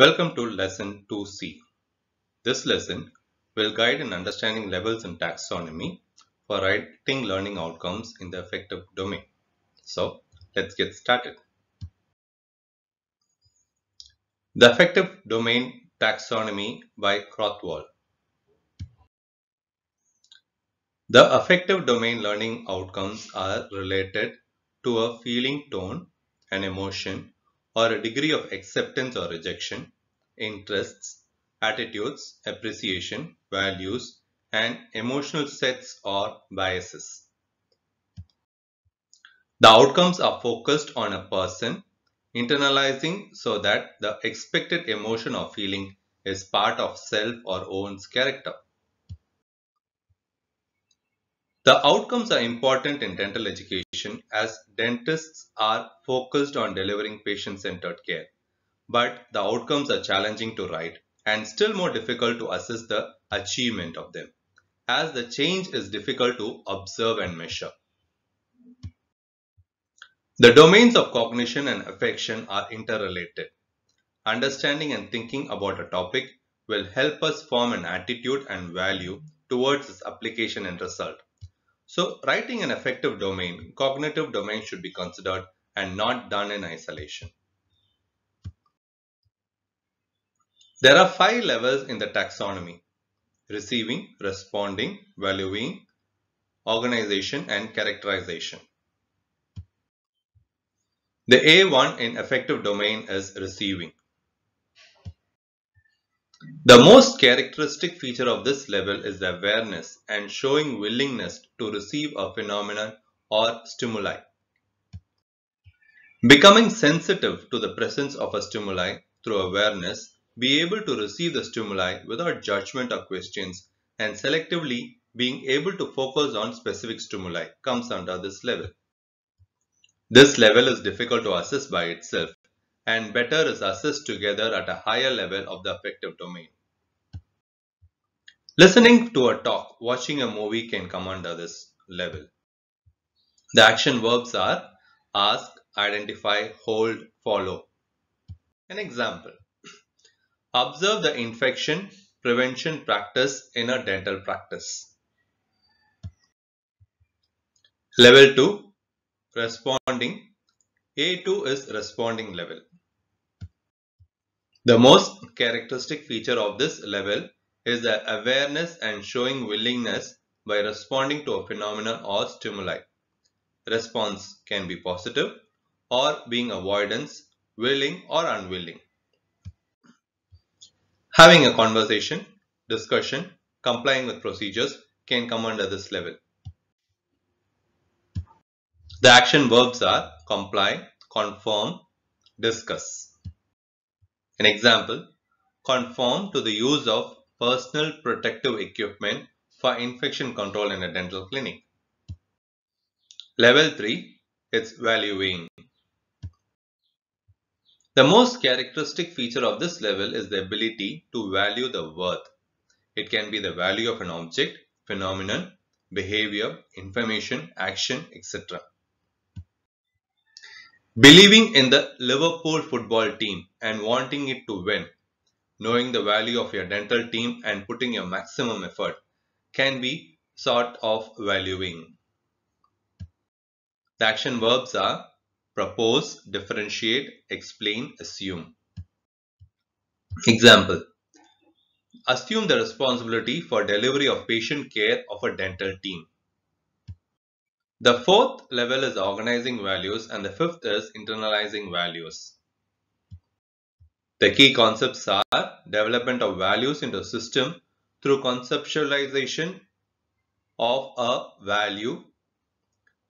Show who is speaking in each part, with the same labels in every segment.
Speaker 1: Welcome to Lesson 2C. This lesson will guide in understanding levels in taxonomy for writing learning outcomes in the affective domain. So, let's get started. The affective domain taxonomy by Rothwell. The affective domain learning outcomes are related to a feeling tone, an emotion, or a degree of acceptance or rejection, interests, attitudes, appreciation, values, and emotional sets or biases. The outcomes are focused on a person internalizing so that the expected emotion or feeling is part of self or owns character. The outcomes are important in dental education as dentists are focused on delivering patient-centered care. But the outcomes are challenging to write and still more difficult to assess the achievement of them, as the change is difficult to observe and measure. The domains of cognition and affection are interrelated. Understanding and thinking about a topic will help us form an attitude and value towards its application and result. So, writing an affective domain, cognitive domain should be considered and not done in isolation. There are 5 levels in the taxonomy: receiving, responding, valuing, organization, and characterization. The A1 in affective domain is receiving. The most characteristic feature of this level is the awareness and showing willingness to receive a phenomenon or stimuli. Becoming sensitive to the presence of a stimuli through awareness, be able to receive the stimuli without judgment or questions, and selectively being able to focus on specific stimuli comes under this level. This level is difficult to assess by itself and better is assessed together at a higher level of the affective domain. Listening to a talk, watching a movie can come under this level. The action verbs are ask, identify, hold, follow. An example: observe the infection prevention practice in a dental practice. Level 2, responding. A2 is responding level. The most characteristic feature of this level is the awareness and showing willingness by responding to a phenomenon or stimuli. Response can be positive or being avoidance, willing or unwilling. Having a conversation, discussion, complying with procedures can come under this level. The action verbs are comply, conform, discuss. An example: conform to the use of personal protective equipment for infection control in a dental clinic. Level 3, it's valuing. The most characteristic feature of this level is the ability to value the worth. It can be the value of an object, phenomenon, behavior, information, action, etc. Believing in the Liverpool football team and wanting it to win, knowing the value of your dental team and putting your maximum effort can be sort of valuing. The action verbs are propose, differentiate, explain, assume. Example: assume the responsibility for delivery of patient care of a dental team. The fourth level is organizing values and the fifth is internalizing values. The key concepts are development of values into a system through conceptualization of a value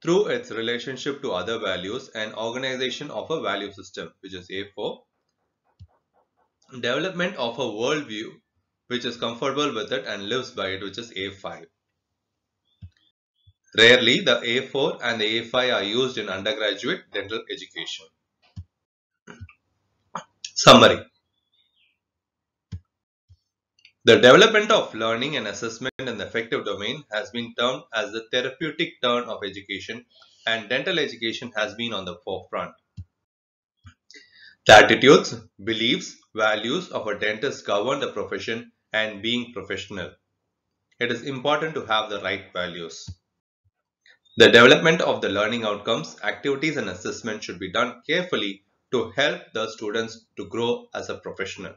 Speaker 1: through its relationship to other values and organization of a value system, which is A4. Development of a worldview which is comfortable with it and lives by it, which is A5. Rarely, the A4 and the A5 are used in undergraduate dental education. Summary: the development of learning and assessment in the affective domain has been termed as the therapeutic turn of education, and dental education has been on the forefront. The attitudes, beliefs, values of a dentist govern the profession and being professional. It is important to have the right values. The development of the learning outcomes, activities and assessment should be done carefully to help the students to grow as a professional.